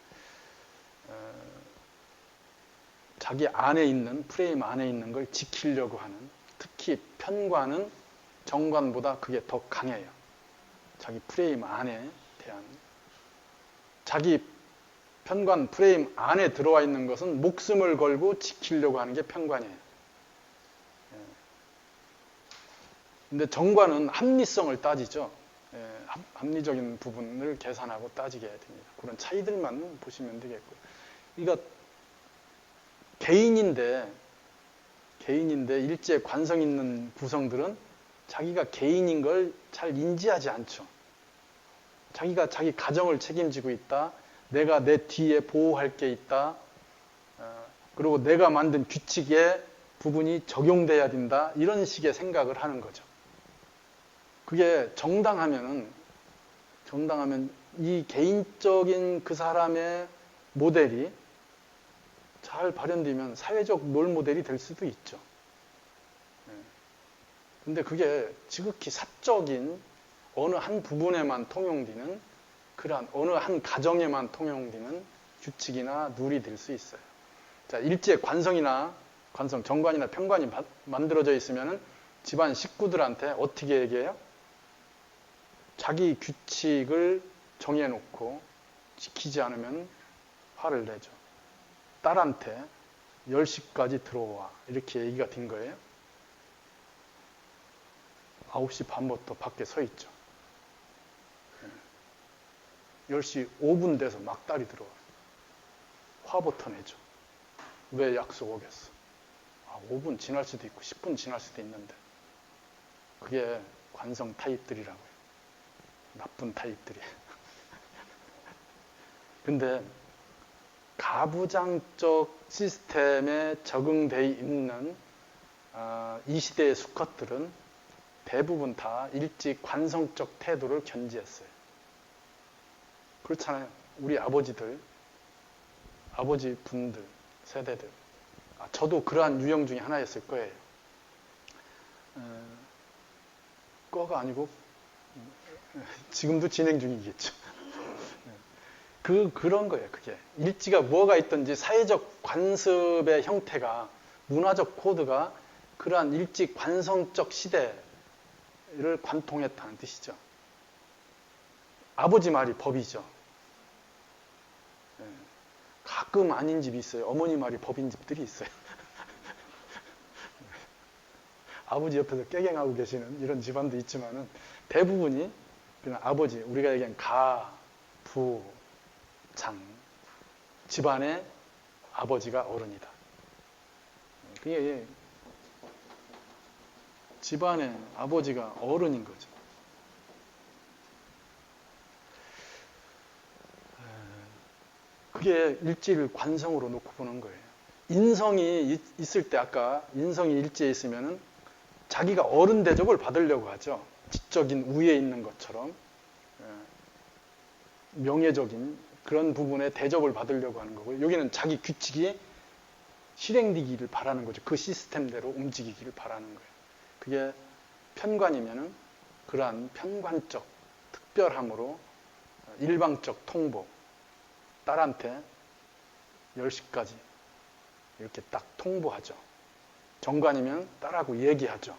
자기 안에 있는, 프레임 안에 있는 걸 지키려고 하는, 특히 편관은 정관보다 그게 더 강해요. 자기 프레임 안에 대한, 자기 편관 프레임 안에 들어와 있는 것은 목숨을 걸고 지키려고 하는 게 편관이에요. 근데 정관은 합리성을 따지죠. 합리적인 부분을 계산하고 따지게 됩니다. 그런 차이들만 보시면 되겠고요. 그러니까 개인인데 일지에 관성 있는 구성들은 자기가 개인인 걸 잘 인지하지 않죠. 자기가 자기 가정을 책임지고 있다. 내가 내 뒤에 보호할 게 있다. 그리고 내가 만든 규칙의 부분이 적용돼야 된다. 이런 식의 생각을 하는 거죠. 그게 정당하면 이 개인적인 그 사람의 모델이 잘 발현되면 사회적 롤 모델이 될 수도 있죠. 근데 그게 지극히 사적인 어느 한 부분에만 통용되는 그러한 어느 한 가정에만 통용되는 규칙이나 룰이 될 수 있어요. 자, 일제 관성이나 정관이나 편관이 만들어져 있으면은 집안 식구들한테 어떻게 얘기해요? 자기 규칙을 정해놓고 지키지 않으면 화를 내죠. 딸한테 10시까지 들어와 이렇게 얘기가 된 거예요. 9시 반부터 밖에 서 있죠. 10시 5분 돼서 막 딸이 들어와요. 화부터 내죠. 왜 약속 오겠어? 5분 지날 수도 있고 10분 지날 수도 있는데. 그게 관성 타입들이라고요. 나쁜 타입들이에요. 근데 가부장적 시스템에 적응되어 있는 이 시대의 수컷들은 대부분 다 일찍 관성적 태도를 견지했어요. 그렇잖아요. 우리 아버지들, 아버지 분들, 세대들. 저도 그러한 유형 중에 하나였을 거예요. 거가 아니고 지금도 진행 중이겠죠. 그런 거예요, 그게. 일지가 뭐가 있든지 사회적 관습의 형태가, 문화적 코드가 그러한 일지 관성적 시대를 관통했다는 뜻이죠. 아버지 말이 법이죠. 가끔 아닌 집이 있어요. 어머니 말이 법인 집들이 있어요. 아버지 옆에서 깨갱하고 계시는 이런 집안도 있지만은 대부분이 그냥 아버지, 우리가 얘기한 가, 부, 장, 집안의 아버지가 어른이다. 그게 집안의 아버지가 어른인 거죠. 그게 일지를 관성으로 놓고 보는 거예요. 인성이 있을 때 아까 인성이 일지에 있으면은 자기가 어른 대접을 받으려고 하죠. 지적인 우위에 있는 것처럼 명예적인 그런 부분에 대접을 받으려고 하는 거고요. 여기는 자기 규칙이 실행되기를 바라는 거죠. 그 시스템대로 움직이기를 바라는 거예요. 그게 편관이면은 그러한 편관적 특별함으로 일방적 통보, 딸한테 10시까지 이렇게 딱 통보하죠. 정관이면 딸하고 얘기하죠.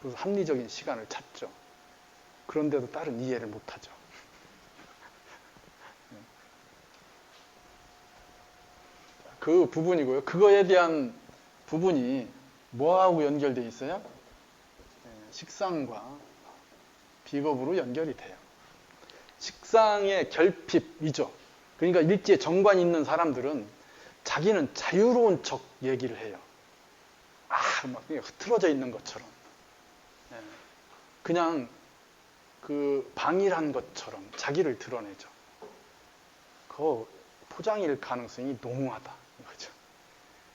그래서 합리적인 시간을 찾죠. 그런데도 딸은 이해를 못하죠. 그 부분이고요. 그거에 대한 부분이 뭐하고 연결되어 있어요? 식상과 비겁으로 연결이 돼요. 식상의 결핍이죠. 그러니까 일지에 정관이 있는 사람들은 자기는 자유로운 척 얘기를 해요. 막 흐트러져 있는 것처럼. 그냥 그 방일한 것처럼 자기를 드러내죠. 그 포장일 가능성이 농후하다. 이거죠.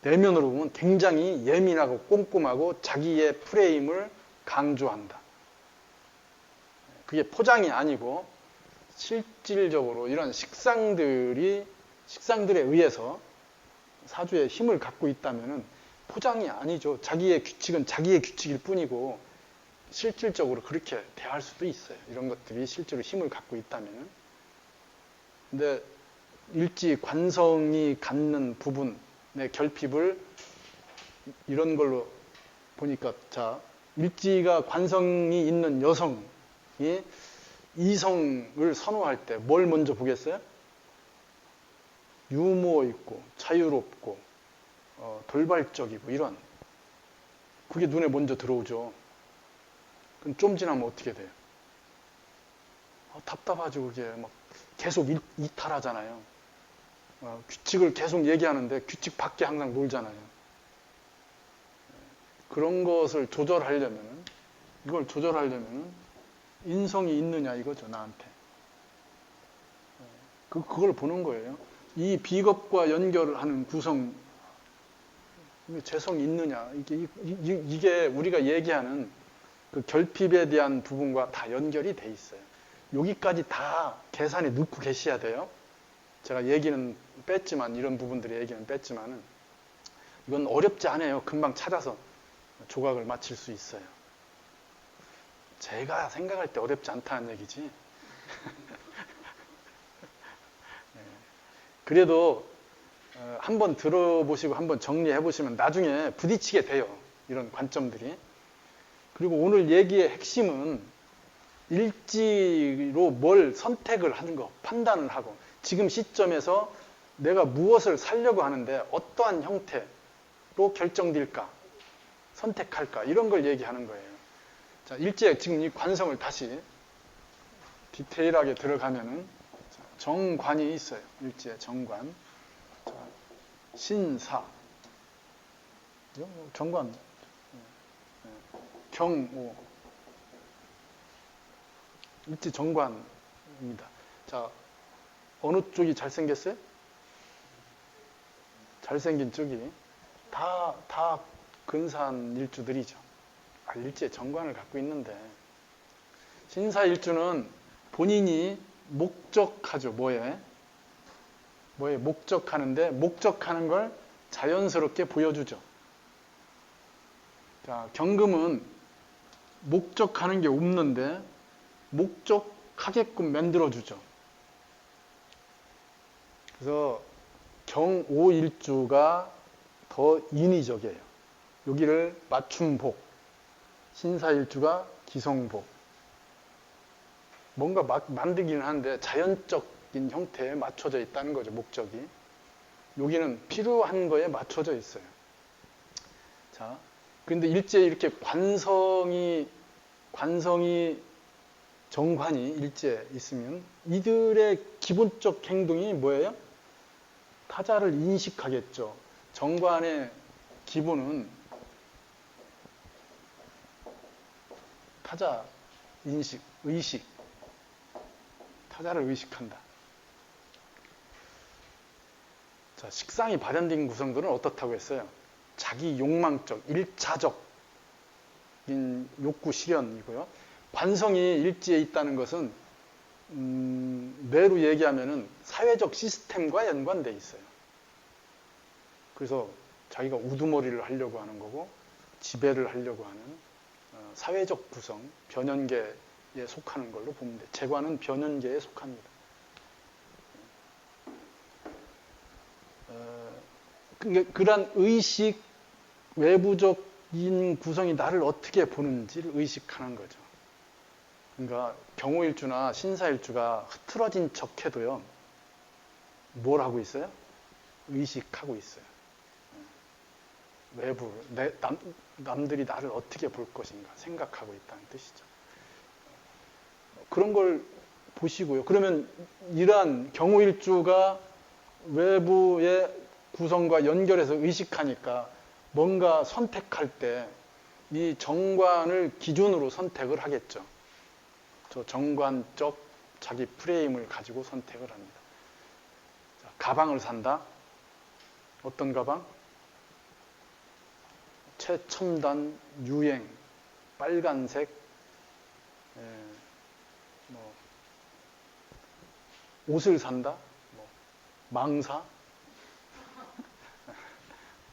내면으로 보면 굉장히 예민하고 꼼꼼하고 자기의 프레임을 강조한다. 그게 포장이 아니고 실질적으로 이런 식상들에 의해서 사주에 힘을 갖고 있다면은 포장이 아니죠. 자기의 규칙은 자기의 규칙일 뿐이고 실질적으로 그렇게 대할 수도 있어요. 이런 것들이 실제로 힘을 갖고 있다면은. 근데 일지 관성이 갖는 부분의 결핍을 이런 걸로 보니까 자, 일지가 관성이 있는 여성이 이성을 선호할 때 뭘 먼저 보겠어요? 유머 있고 자유롭고 돌발적이고 이런 그게 눈에 먼저 들어오죠. 그럼 좀 지나면 어떻게 돼요? 답답하죠. 그게 막 계속 이탈하잖아요. 규칙을 계속 얘기하는데 규칙 밖에 항상 놀잖아요. 그런 것을 조절하려면은 이걸 조절하려면은 인성이 있느냐 이거죠. 나한테. 그걸 보는 거예요. 이 비겁과 연결하는 구성, 재성이 있느냐. 이게 우리가 얘기하는 그 결핍에 대한 부분과 다 연결이 돼 있어요. 여기까지 다 계산에 넣고 계셔야 돼요. 제가 얘기는 뺐지만, 이런 부분들의 얘기는 뺐지만은, 이건 어렵지 않아요. 금방 찾아서 조각을 맞출 수 있어요. 제가 생각할 때 어렵지 않다는 얘기지. 그래도 한번 들어보시고 한번 정리해 보시면 나중에 부딪히게 돼요. 이런 관점들이. 그리고 오늘 얘기의 핵심은 일지로 뭘 선택을 하는 거, 판단을 하고 지금 시점에서 내가 무엇을 살려고 하는데 어떠한 형태로 결정될까, 선택할까 이런 걸 얘기하는 거예요. 자, 일지에 지금 이 관성을 다시 디테일하게 들어가면은 정관이 있어요. 일지에 정관. 자, 신사. 정관. 경오. 일지 정관입니다. 자, 어느 쪽이 잘생겼어요? 잘생긴 쪽이. 다 근사한 일주들이죠. 일지에 정관을 갖고 있는데, 신사 일주는 본인이 목적하죠. 뭐에 목적하는데, 목적하는 걸 자연스럽게 보여주죠. 자, 경금은 목적하는 게 없는데 목적하게끔 만들어주죠. 그래서 경오일주가 더 인위적이에요. 여기를 맞춤복, 신사일주가 기성복. 뭔가 만들기는 하는데 자연적인 형태에 맞춰져 있다는 거죠. 목적이. 여기는 필요한 거에 맞춰져 있어요. 자, 근데 일제에 이렇게 관성이 정관이 일제에 있으면 이들의 기본적 행동이 뭐예요? 타자를 인식하겠죠. 정관의 기본은 타자 인식, 의식. 타자를 의식한다. 자, 식상이 발현된 구성들은 어떻다고 했어요? 자기 욕망적, 일차적인 욕구 실현이고요. 관성이 일지에 있다는 것은 뇌로 얘기하면은 사회적 시스템과 연관돼 있어요. 그래서 자기가 우두머리를 하려고 하는 거고 지배를 하려고 하는 사회적 구성, 변연계에 속하는 걸로 보면 돼요. 재관은 변연계에 속합니다. 그러한 의식, 외부적인 구성이 나를 어떻게 보는지를 의식하는 거죠. 그러니까 경오일주나 신사일주가 흐트러진 척해도요, 뭘 하고 있어요? 의식하고 있어요. 외부, 남들이 나를 어떻게 볼 것인가 생각하고 있다는 뜻이죠. 그런 걸 보시고요. 그러면 이러한 경오일주가 외부의 구성과 연결해서 의식하니까 뭔가 선택할 때 이 정관을 기준으로 선택을 하겠죠. 저 정관적 자기 프레임을 가지고 선택을 합니다. 자, 가방을 산다. 어떤 가방? 최첨단 유행, 빨간색, 옷을 산다. 망사.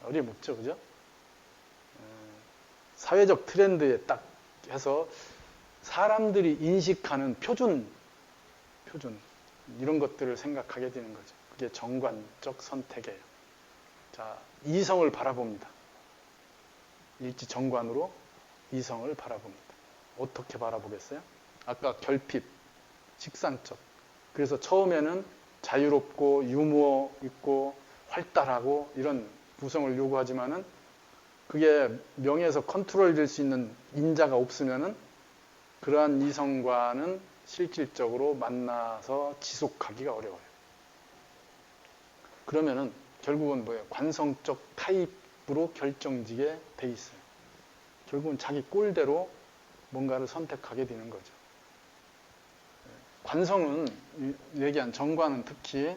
어림없죠, 그죠? 사회적 트렌드에 딱 해서 사람들이 인식하는 표준 이런 것들을 생각하게 되는 거죠. 그게 정관적 선택이에요. 자, 이성을 바라봅니다. 일지 정관으로 이성을 바라봅니다. 어떻게 바라보겠어요? 아까 결핍, 식상적. 그래서 처음에는 자유롭고 유머 있고 활달하고 이런 구성을 요구하지만은 그게 명예에서 컨트롤 될 수 있는 인자가 없으면은 그러한 이성과는 실질적으로 만나서 지속하기가 어려워요. 그러면은 결국은 뭐예요? 관성적 타입으로 결정지게 돼 있어요. 결국은 자기 꼴대로 뭔가를 선택하게 되는 거죠. 관성은 얘기한 정관은 특히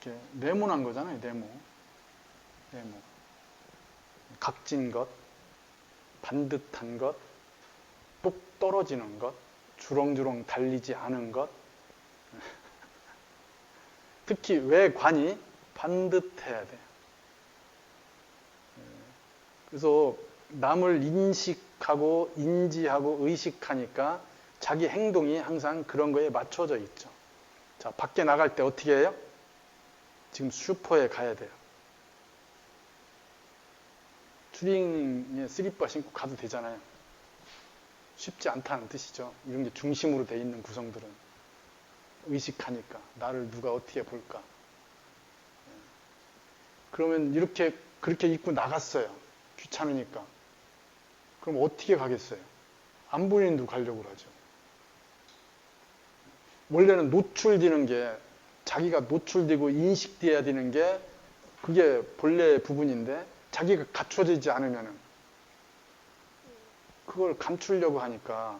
이렇게 네모난 거잖아요. 네모. 각진 것, 반듯한 것, 똑 떨어지는 것, 주렁주렁 달리지 않은 것. 특히 외관이 반듯해야 돼요. 그래서 남을 인식하고 인지하고 의식하니까 자기 행동이 항상 그런 거에 맞춰져 있죠. 자, 밖에 나갈 때 어떻게 해요? 지금 슈퍼에 가야 돼요. 추리닝에 슬리퍼 신고 가도 되잖아요. 쉽지 않다는 뜻이죠. 이런 게 중심으로 돼 있는 구성들은 의식하니까 나를 누가 어떻게 볼까. 그러면 그렇게 입고 나갔어요. 귀찮으니까. 그럼 어떻게 가겠어요? 안 보이는 데로 가려고 하죠. 원래는 노출되는 게 자기가 노출되고 인식돼야 되는 게 그게 본래의 부분인데 자기가 갖춰지지 않으면은 그걸 감추려고 하니까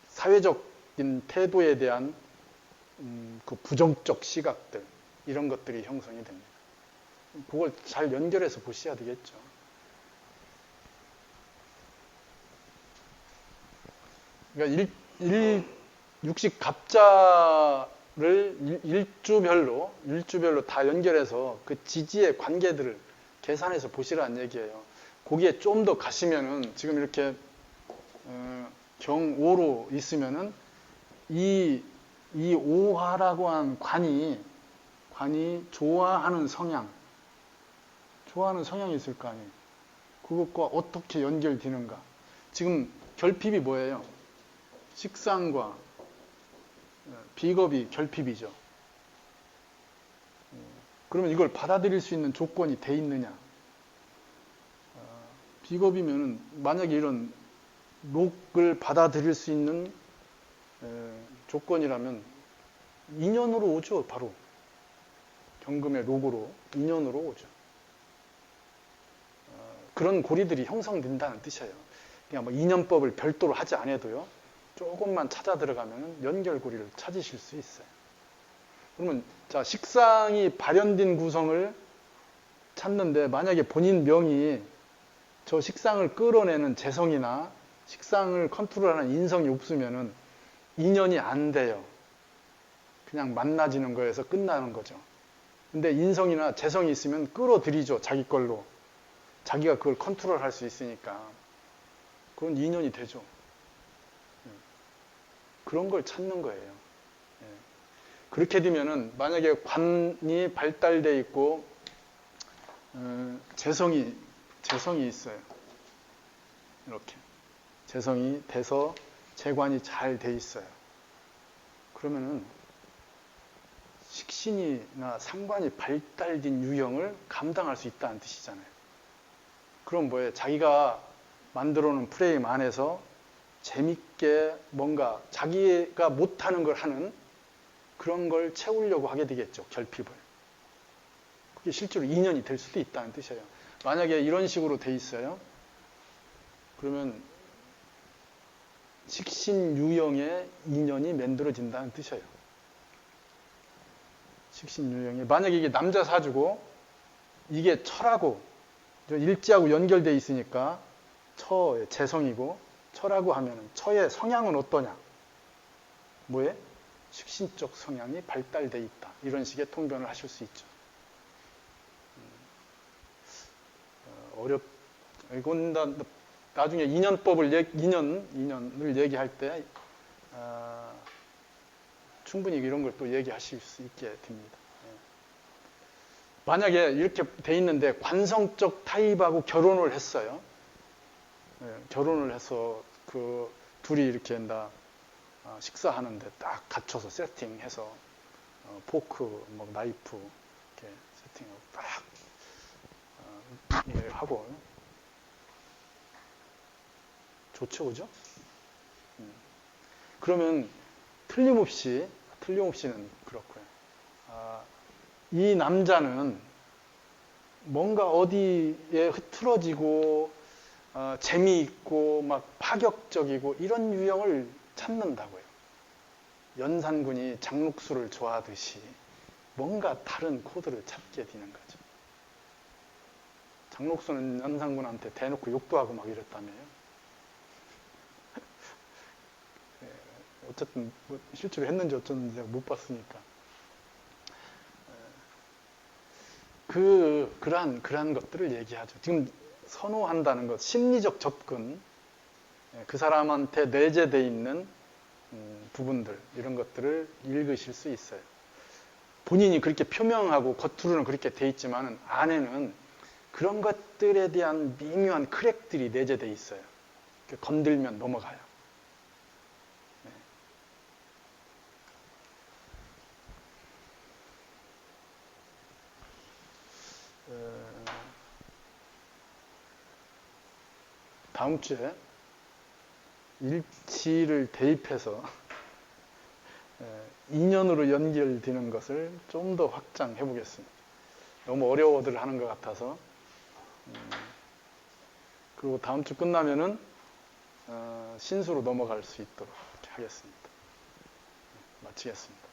사회적인 태도에 대한 그 부정적 시각들 이런 것들이 형성이 됩니다. 그걸 잘 연결해서 보셔야 되겠죠. 그러니까 육식 갑자를 일주별로 다 연결해서 그 지지의 관계들을 계산해서 보시라는 얘기예요. 거기에 좀 더 가시면은 지금 이렇게 경오로 있으면은 이 오화라고 한 관이 좋아하는 성향이 있을 거 아니에요. 그것과 어떻게 연결되는가. 지금 결핍이 뭐예요? 식상과 비겁이 결핍이죠. 그러면 이걸 받아들일 수 있는 조건이 돼 있느냐? 비겁이면은 만약에 이런 녹을 받아들일 수 있는 조건이라면 인연으로 오죠. 바로 경금의 녹으로 인연으로 오죠. 그런 고리들이 형성된다는 뜻이에요. 그냥 뭐 인연법을 별도로 하지 않아도요. 조금만 찾아 들어가면 연결고리를 찾으실 수 있어요. 그러면 자, 식상이 발현된 구성을 찾는데 만약에 본인 명이 저 식상을 끌어내는 재성이나 식상을 컨트롤하는 인성이 없으면은 인연이 안 돼요. 그냥 만나지는 거에서 끝나는 거죠. 근데 인성이나 재성이 있으면 끌어들이죠. 자기 걸로. 자기가 그걸 컨트롤할 수 있으니까. 그건 인연이 되죠. 그런 걸 찾는 거예요. 그렇게 되면은 만약에 관이 발달되어 있고 재성이 있어요. 이렇게 재성이 돼서 재관이 잘 돼 있어요. 그러면은 식신이나 상관이 발달된 유형을 감당할 수 있다는 뜻이잖아요. 그럼 뭐예요? 자기가 만들어 놓은 프레임 안에서 재밌게 뭔가 자기가 못하는 걸 하는 그런 걸 채우려고 하게 되겠죠. 결핍을. 그게 실제로 인연이 될 수도 있다는 뜻이에요. 만약에 이런 식으로 돼 있어요. 그러면 식신유형의 인연이 만들어진다는 뜻이에요. 식신유형이. 만약에 이게 남자 사주고 이게 철하고 일지하고 연결되어 있으니까 처의 재성이고 처라고 하면 처의 성향은 어떠냐? 뭐에? 식신적 성향이 발달되어 있다. 이런 식의 통변을 하실 수 있죠. 이건 나중에 인연을 얘기할 때 충분히 이런 걸 또 얘기하실 수 있게 됩니다. 만약에 이렇게 돼 있는데 관성적 타입하고 결혼을 했어요. 결혼을 해서 그 둘이 이렇게 식사하는데 딱 갖춰서 세팅해서 포크, 뭐 나이프 이렇게 세팅하고 딱 하고 좋죠, 그죠? 그러면 틀림없이는 그렇고요. 이 남자는 뭔가 어디에 흐트러지고 재미있고 막 파격적이고 이런 유형을 찾는다고요. 연산군이 장육수를 좋아하듯이 뭔가 다른 코드를 찾게 되는 거죠. 장육수는 연산군한테 대놓고 욕도 하고 막 이랬다며요. 어쨌든 뭐 실제로 했는지 어쩐지 제가 못 봤으니까. 그러한 것들을 얘기하죠. 지금 선호한다는 것, 심리적 접근, 그 사람한테 내재되어 있는 부분들, 이런 것들을 읽으실 수 있어요. 본인이 그렇게 표명하고 겉으로는 그렇게 돼 있지만 안에는 그런 것들에 대한 미묘한 크랙들이 내재되어 있어요. 건들면 넘어가요. 다음 주에 일치를 대입해서 인연으로 연결되는 것을 좀 더 확장해 보겠습니다. 너무 어려워들 하는 것 같아서. 그리고 다음 주 끝나면은 신수로 넘어갈 수 있도록 하겠습니다. 마치겠습니다.